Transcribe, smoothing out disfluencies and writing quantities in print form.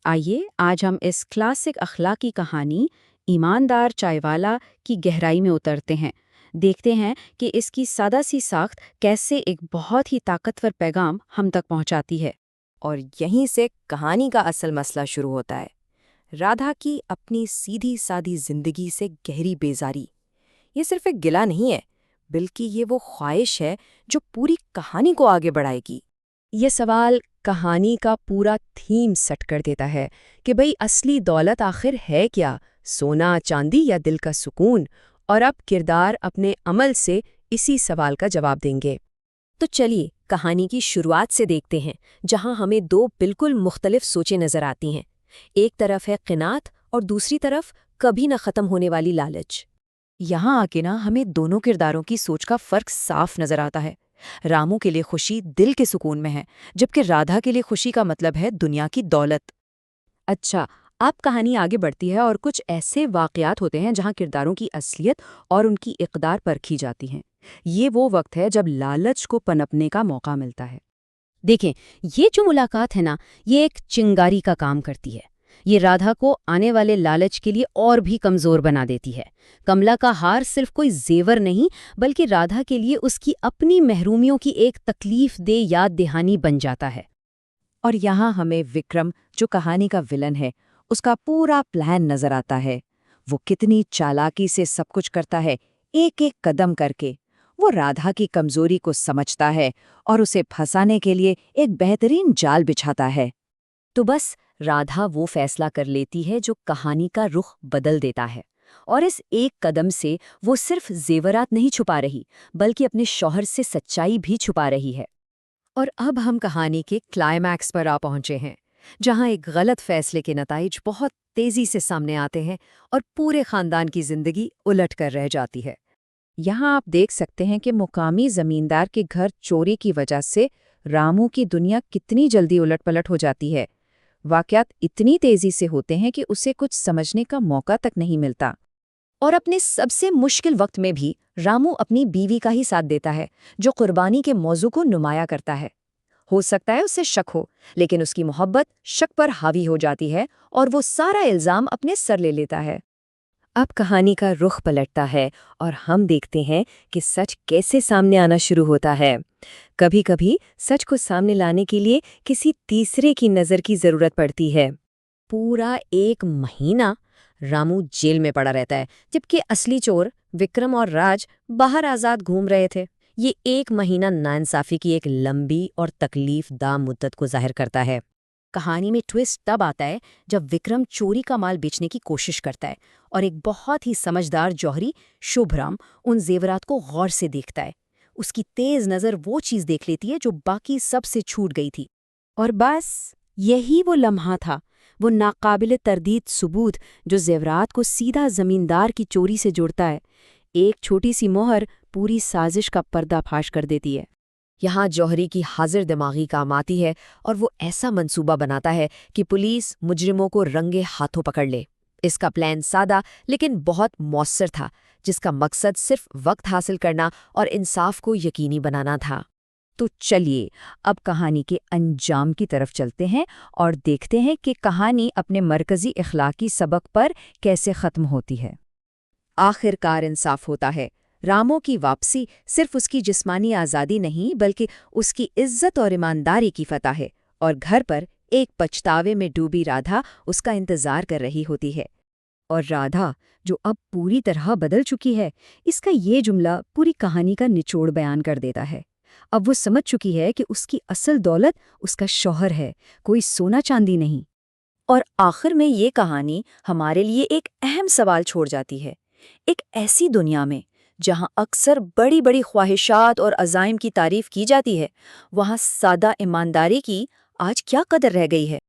आइए आज हम इस क्लासिक अखलाकी कहानी ईमानदार चायवाला की गहराई में उतरते हैं। देखते हैं कि इसकी सादा सी साख्त कैसे एक बहुत ही ताकतवर पैगाम हम तक पहुंचाती है। और यहीं से कहानी का असल मसला शुरू होता है। राधा की अपनी सीधी सादी जिंदगी से गहरी बेजारी। ये सिर्फ एक गिला नहीं है, बल्कि ये वो ख्वाहिश है जो पूरी कहानी को आगे बढ़ाएगी। ये सवाल कहानी का पूरा थीम सेट कर देता है कि भाई असली दौलत आखिर है क्या, सोना चांदी या दिल का सुकून। और अब किरदार अपने अमल से इसी सवाल का जवाब देंगे। तो चलिए कहानी की शुरुआत से देखते हैं, जहां हमें दो बिल्कुल मुख्तलिफ सोचें नजर आती हैं। एक तरफ है क़िनात और दूसरी तरफ कभी न ख़त्म होने वाली लालच। यहाँ आके ना हमें दोनों किरदारों की सोच का फर्क साफ नजर आता है। रामू के लिए खुशी दिल के सुकून में है, जबकि राधा के लिए खुशी का मतलब है दुनिया की दौलत। अच्छा, अब कहानी आगे बढ़ती है और कुछ ऐसे वाक़यात होते हैं जहां किरदारों की असलियत और उनकी इक़दार परखी जाती हैं। ये वो वक्त है जब लालच को पनपने का मौका मिलता है। देखें, ये जो मुलाकात है ना, ये एक चिंगारी का काम करती है। ये राधा को आने वाले लालच के लिए और भी कमज़ोर बना देती है। कमला का हार सिर्फ कोई जेवर नहीं, बल्कि राधा के लिए उसकी अपनी महरूमियों की एक तकलीफ दे याद दहानी बन जाता है। और यहाँ हमें विक्रम, जो कहानी का विलन है, उसका पूरा प्लान नजर आता है। वो कितनी चालाकी से सब कुछ करता है, एक एक कदम करके। वो राधा की कमजोरी को समझता है और उसे फंसाने के लिए एक बेहतरीन जाल बिछाता है। तो बस राधा वो फैसला कर लेती है जो कहानी का रुख बदल देता है। और इस एक कदम से वो सिर्फ जेवरात नहीं छुपा रही, बल्कि अपने शौहर से सच्चाई भी छुपा रही है। और अब हम कहानी के क्लाइमैक्स पर आ पहुंचे हैं, जहां एक गलत फैसले के नताइज बहुत तेजी से सामने आते हैं और पूरे खानदान की जिंदगी उलट कर रह जाती है। यहाँ आप देख सकते हैं कि मुकामी जमींदार के घर चोरी की वजह से रामू की दुनिया कितनी जल्दी उलट-पलट हो जाती है। वाकयात इतनी तेजी से होते हैं कि उसे कुछ समझने का मौका तक नहीं मिलता। और अपने सबसे मुश्किल वक्त में भी रामू अपनी बीवी का ही साथ देता है, जो कुर्बानी के मौजू को नुमाया करता है। हो सकता है उससे शक हो, लेकिन उसकी मोहब्बत शक पर हावी हो जाती है और वो सारा इल्जाम अपने सर ले लेता है। अब कहानी का रुख पलटता है और हम देखते हैं कि सच कैसे सामने आना शुरू होता है। कभी कभी सच को सामने लाने के लिए किसी तीसरे की नज़र की ज़रूरत पड़ती है। पूरा एक महीना रामू जेल में पड़ा रहता है, जबकि असली चोर विक्रम और राज बाहर आज़ाद घूम रहे थे। ये एक महीना नाइंसाफ़ी की एक लंबी और तकलीफदा मुद्दत को जाहिर करता है। कहानी में ट्विस्ट तब आता है जब विक्रम चोरी का माल बेचने की कोशिश करता है और एक बहुत ही समझदार जौहरी शुभराम उन जेवरात को गौर से देखता है। उसकी तेज नज़र वो चीज़ देख लेती है जो बाकी सबसे छूट गई थी। और बस यही वो लम्हा था, वो नाकाबिल तरदीद सबूत जो जेवरात को सीधा जमींदार की चोरी से जोड़ता है। एक छोटी सी मोहर पूरी साजिश का पर्दाफाश कर देती है। यहाँ जौहरी की हाजिर दिमागी काम आती है और वो ऐसा मंसूबा बनाता है कि पुलिस मुजरिमों को रंगे हाथों पकड़ ले। इसका प्लान सादा लेकिन बहुत मौसर था, जिसका मकसद सिर्फ वक्त हासिल करना और इंसाफ को यकीनी बनाना था। तो चलिए अब कहानी के अंजाम की तरफ चलते हैं और देखते हैं कि कहानी अपने मरकजी इखलाकी सबक पर कैसे ख़त्म होती है। आखिरकार इंसाफ होता है। रामू की वापसी सिर्फ उसकी जिस्मानी आज़ादी नहीं, बल्कि उसकी इज्जत और ईमानदारी की फतह है। और घर पर एक पछतावे में डूबी राधा उसका इंतज़ार कर रही होती है। और राधा, जो अब पूरी तरह बदल चुकी है, इसका ये जुमला पूरी कहानी का निचोड़ बयान कर देता है। अब वो समझ चुकी है कि उसकी असल दौलत उसका शौहर है, कोई सोना चांदी नहीं। और आखिर में ये कहानी हमारे लिए एक अहम सवाल छोड़ जाती है। एक ऐसी दुनिया में जहां अक्सर बड़ी बड़ी ख्वाहिशात और अज़ाइम की तारीफ की जाती है, वहां सादा ईमानदारी की आज क्या कदर रह गई है?